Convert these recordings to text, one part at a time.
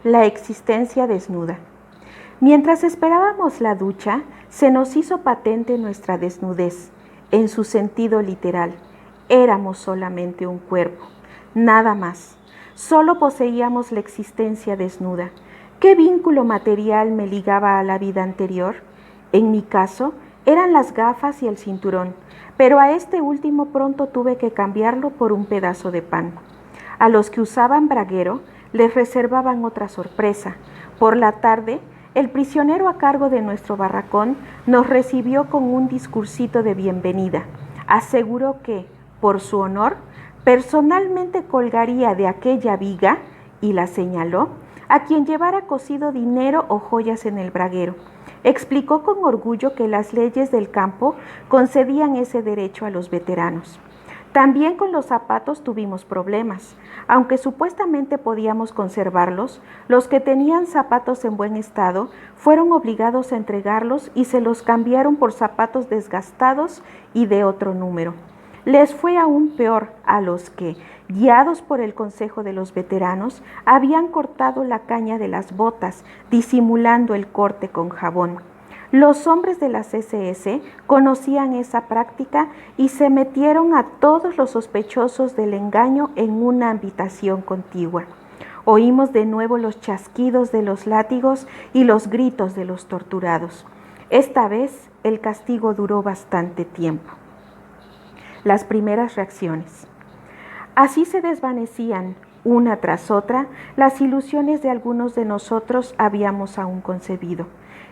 La existencia desnuda. Mientras esperábamos la ducha, se nos hizo patente nuestra desnudez, en su sentido literal. Éramos solamente un cuerpo, nada más. Solo poseíamos la existencia desnuda. ¿Qué vínculo material me ligaba a la vida anterior? En mi caso, eran las gafas y el cinturón, pero a este último pronto tuve que cambiarlo por un pedazo de pan. A los que usaban braguero les reservaban otra sorpresa. Por la tarde, el prisionero a cargo de nuestro barracón nos recibió con un discursito de bienvenida. Aseguró que, por su honor, personalmente colgaría de aquella viga, y la señaló, a quien llevara cosido dinero o joyas en el braguero. Explicó con orgullo que las leyes del campo concedían ese derecho a los veteranos. También con los zapatos tuvimos problemas. Aunque supuestamente podíamos conservarlos, los que tenían zapatos en buen estado fueron obligados a entregarlos y se los cambiaron por zapatos desgastados y de otro número. Les fue aún peor a los que, guiados por el consejo de los veteranos, habían cortado la caña de las botas, disimulando el corte con jabón. Los hombres de las SS conocían esa práctica y se metieron a todos los sospechosos del engaño en una habitación contigua. Oímos de nuevo los chasquidos de los látigos y los gritos de los torturados. Esta vez el castigo duró bastante tiempo. Las primeras reacciones. Así se desvanecían, una tras otra, las ilusiones de algunos de nosotros habíamos aún concebido.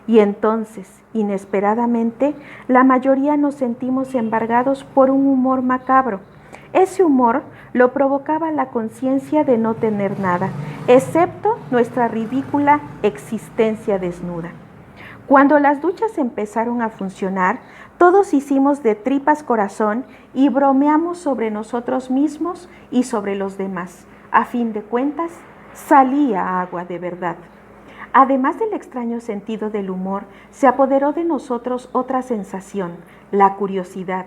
Y entonces, inesperadamente, la mayoría nos sentimos embargados por un humor macabro. Ese humor lo provocaba la conciencia de no tener nada, excepto nuestra ridícula existencia desnuda. Cuando las duchas empezaron a funcionar, todos hicimos de tripas corazón y bromeamos sobre nosotros mismos y sobre los demás. A fin de cuentas, salía agua de verdad. Además del extraño sentido del humor, se apoderó de nosotros otra sensación, la curiosidad.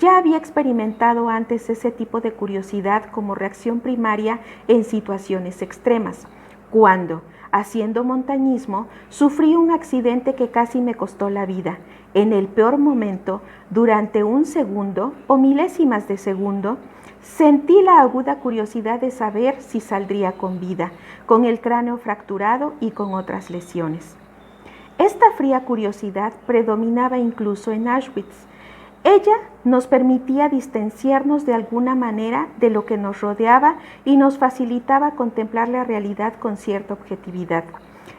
Ya había experimentado antes ese tipo de curiosidad como reacción primaria en situaciones extremas, cuando, haciendo montañismo, sufrí un accidente que casi me costó la vida. En el peor momento, durante un segundo o milésimas de segundo, sentí la aguda curiosidad de saber si saldría con vida, con el cráneo fracturado y con otras lesiones. Esta fría curiosidad predominaba incluso en Auschwitz. Ella nos permitía distanciarnos de alguna manera de lo que nos rodeaba y nos facilitaba contemplar la realidad con cierta objetividad.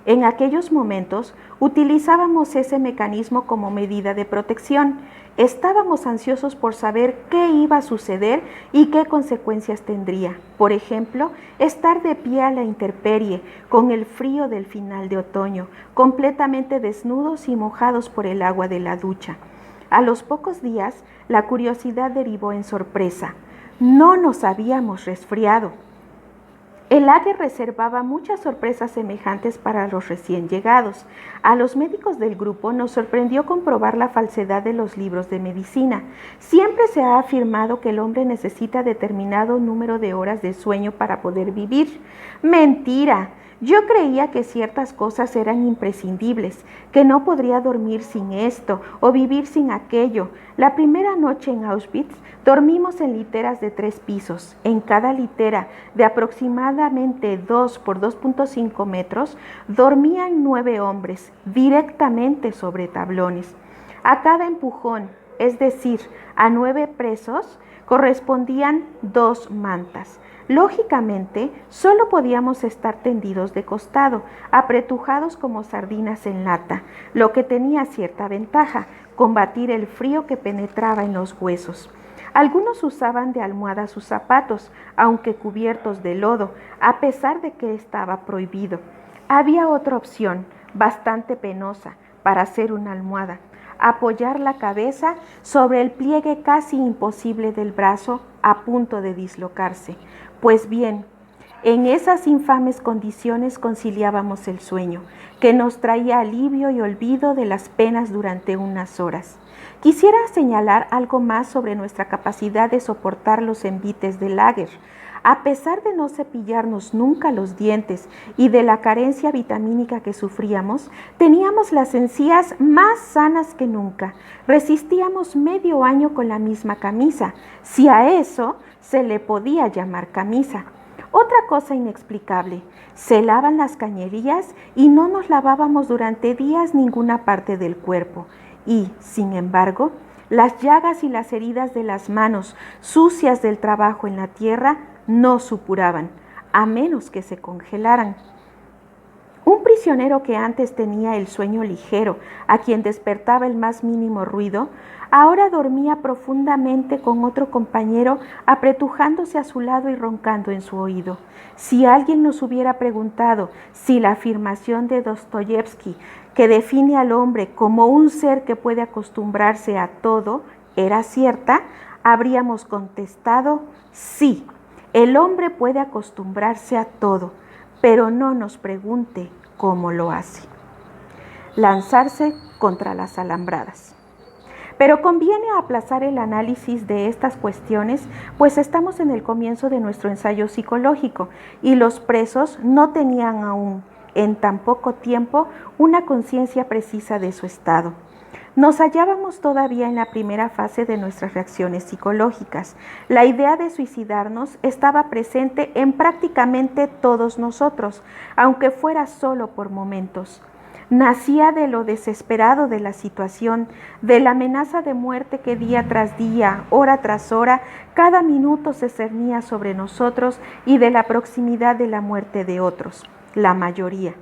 En aquellos momentos utilizábamos ese mecanismo como medida de protección. Estábamos ansiosos por saber qué iba a suceder y qué consecuencias tendría. Por ejemplo, estar de pie a la intemperie, con el frío del final de otoño, completamente desnudos y mojados por el agua de la ducha. A los pocos días, la curiosidad derivó en sorpresa. No nos habíamos resfriado. El lager reservaba muchas sorpresas semejantes para los recién llegados. A los médicos del grupo nos sorprendió comprobar la falsedad de los libros de medicina. Siempre se ha afirmado que el hombre necesita determinado número de horas de sueño para poder vivir. ¡Mentira! Yo creía que ciertas cosas eran imprescindibles, que no podría dormir sin esto o vivir sin aquello. La primera noche en Auschwitz dormimos en literas de 3 pisos. En cada litera, de aproximadamente 2 por 2.5 metros, dormían 9 hombres, directamente sobre tablones. A cada empujón, es decir, a 9 presos, correspondían 2 mantas. Lógicamente, solo podíamos estar tendidos de costado, apretujados como sardinas en lata, lo que tenía cierta ventaja, combatir el frío que penetraba en los huesos. Algunos usaban de almohada sus zapatos, aunque cubiertos de lodo, a pesar de que estaba prohibido. Había otra opción, bastante penosa, para hacer una almohada: apoyar la cabeza sobre el pliegue casi imposible del brazo a punto de dislocarse. Pues bien, en esas infames condiciones conciliábamos el sueño, que nos traía alivio y olvido de las penas durante unas horas. Quisiera señalar algo más sobre nuestra capacidad de soportar los envites del lager. A pesar de no cepillarnos nunca los dientes y de la carencia vitamínica que sufríamos, teníamos las encías más sanas que nunca. Resistíamos medio año con la misma camisa, si a eso se le podía llamar camisa. Otra cosa inexplicable, se lavan las cañerías y no nos lavábamos durante días ninguna parte del cuerpo. Y, sin embargo, las llagas y las heridas de las manos sucias del trabajo en la tierra no supuraban, a menos que se congelaran. Un prisionero que antes tenía el sueño ligero, a quien despertaba el más mínimo ruido, ahora dormía profundamente con otro compañero apretujándose a su lado y roncando en su oído. Si alguien nos hubiera preguntado si la afirmación de Dostoyevsky, que define al hombre como un ser que puede acostumbrarse a todo, era cierta, habríamos contestado sí, el hombre puede acostumbrarse a todo, pero no nos pregunte cómo lo hace. Lanzarse contra las alambradas. Pero conviene aplazar el análisis de estas cuestiones, pues estamos en el comienzo de nuestro ensayo psicológico y los presos no tenían aún, en tan poco tiempo, una conciencia precisa de su estado. Nos hallábamos todavía en la primera fase de nuestras reacciones psicológicas. La idea de suicidarnos estaba presente en prácticamente todos nosotros, aunque fuera solo por momentos. Nacía de lo desesperado de la situación, de la amenaza de muerte que día tras día, hora tras hora, cada minuto se cernía sobre nosotros y de la proximidad de la muerte de otros, la mayoría.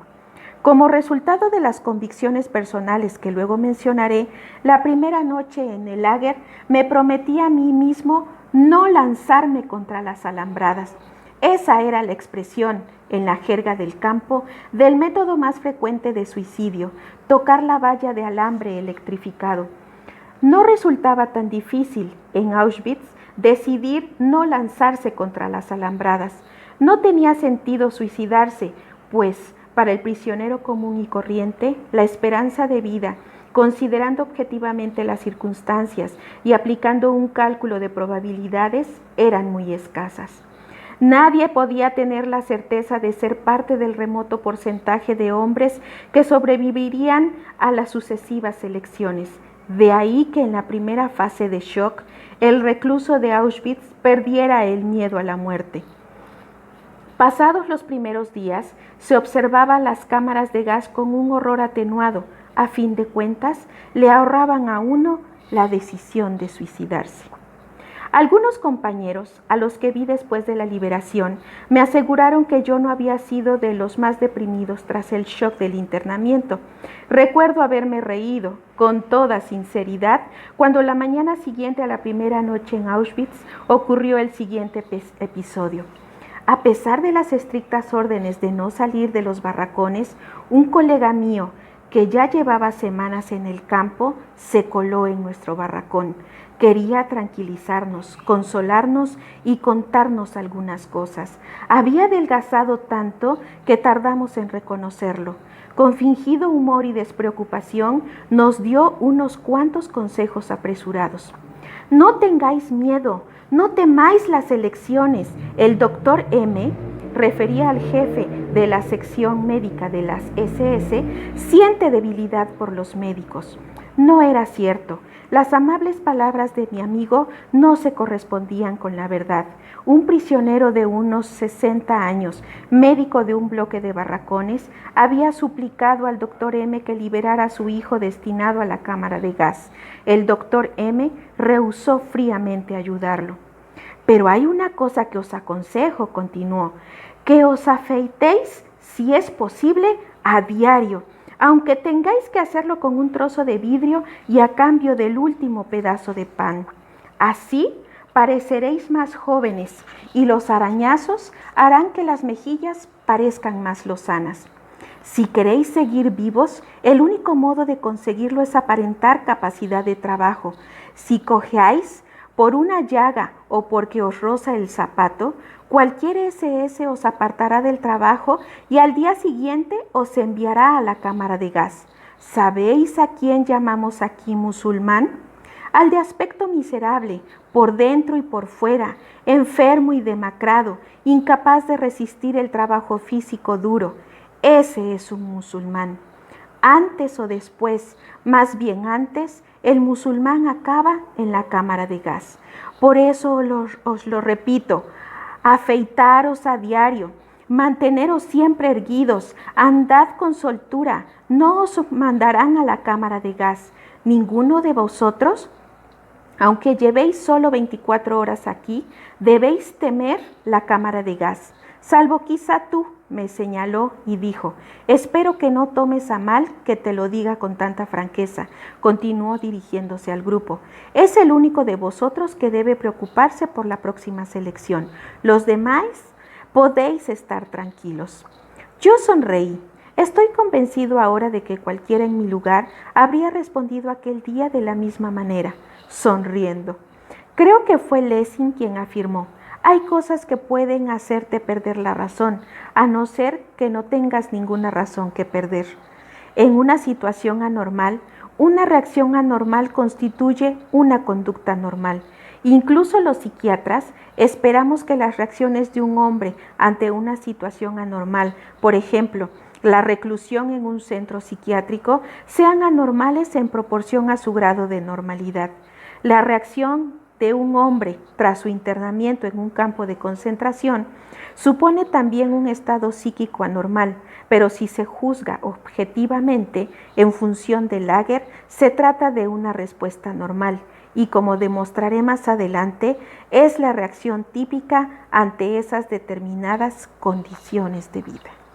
Como resultado de las convicciones personales que luego mencionaré, la primera noche en el lager me prometí a mí mismo no lanzarme contra las alambradas. Esa era la expresión, en la jerga del campo, del método más frecuente de suicidio, tocar la valla de alambre electrificado. No resultaba tan difícil, en Auschwitz, decidir no lanzarse contra las alambradas. No tenía sentido suicidarse, pues, para el prisionero común y corriente, la esperanza de vida, considerando objetivamente las circunstancias y aplicando un cálculo de probabilidades, eran muy escasas. Nadie podía tener la certeza de ser parte del remoto porcentaje de hombres que sobrevivirían a las sucesivas elecciones. De ahí que en la primera fase de shock, el recluso de Auschwitz perdiera el miedo a la muerte. Pasados los primeros días, se observaban las cámaras de gas con un horror atenuado. A fin de cuentas, le ahorraban a uno la decisión de suicidarse. Algunos compañeros, a los que vi después de la liberación, me aseguraron que yo no había sido de los más deprimidos tras el shock del internamiento. Recuerdo haberme reído, con toda sinceridad, cuando la mañana siguiente a la primera noche en Auschwitz ocurrió el siguiente episodio. A pesar de las estrictas órdenes de no salir de los barracones, un colega mío, que ya llevaba semanas en el campo, se coló en nuestro barracón. Quería tranquilizarnos, consolarnos y contarnos algunas cosas. Había adelgazado tanto que tardamos en reconocerlo. Con fingido humor y despreocupación, nos dio unos cuantos consejos apresurados. No tengáis miedo, no temáis las elecciones. El doctor M, refería al jefe de la sección médica de las SS, siente debilidad por los médicos. No era cierto. Las amables palabras de mi amigo no se correspondían con la verdad. Un prisionero de unos 60 años, médico de un bloque de barracones, había suplicado al doctor M que liberara a su hijo destinado a la cámara de gas. El doctor M rehusó fríamente ayudarlo. Pero hay una cosa que os aconsejo, continuó, que os afeitéis, si es posible, a diario, aunque tengáis que hacerlo con un trozo de vidrio y a cambio del último pedazo de pan. Así pareceréis más jóvenes y los arañazos harán que las mejillas parezcan más lozanas. Si queréis seguir vivos, el único modo de conseguirlo es aparentar capacidad de trabajo. Si cojeáis por una llaga o porque os roza el zapato, cualquier SS os apartará del trabajo y al día siguiente os enviará a la cámara de gas. ¿Sabéis a quién llamamos aquí musulmán? al de aspecto miserable, por dentro y por fuera, enfermo y demacrado, incapaz de resistir el trabajo físico duro. Ese es un musulmán. Antes o después, más bien antes, el musulmán acaba en la cámara de gas. Por eso os lo repito, afeitaros a diario, manteneros siempre erguidos, andad con soltura, no os mandarán a la cámara de gas. Ninguno de vosotros, aunque llevéis solo 24 horas aquí, debéis temer la cámara de gas, salvo quizá tú, me señaló y dijo, espero que no tomes a mal que te lo diga con tanta franqueza, continuó dirigiéndose al grupo. Es el único de vosotros que debe preocuparse por la próxima selección. Los demás podéis estar tranquilos. Yo sonreí. Estoy convencido ahora de que cualquiera en mi lugar habría respondido aquel día de la misma manera, sonriendo. Creo que fue Lessing quien afirmó, hay cosas que pueden hacerte perder la razón, a no ser que no tengas ninguna razón que perder. En una situación anormal, una reacción anormal constituye una conducta normal. Incluso los psiquiatras esperamos que las reacciones de un hombre ante una situación anormal, por ejemplo, la reclusión en un centro psiquiátrico, sean anormales en proporción a su grado de normalidad. La reacción de un hombre tras su internamiento en un campo de concentración supone también un estado psíquico anormal, pero si se juzga objetivamente en función del Lager, se trata de una respuesta normal y, como demostraré más adelante, es la reacción típica ante esas determinadas condiciones de vida.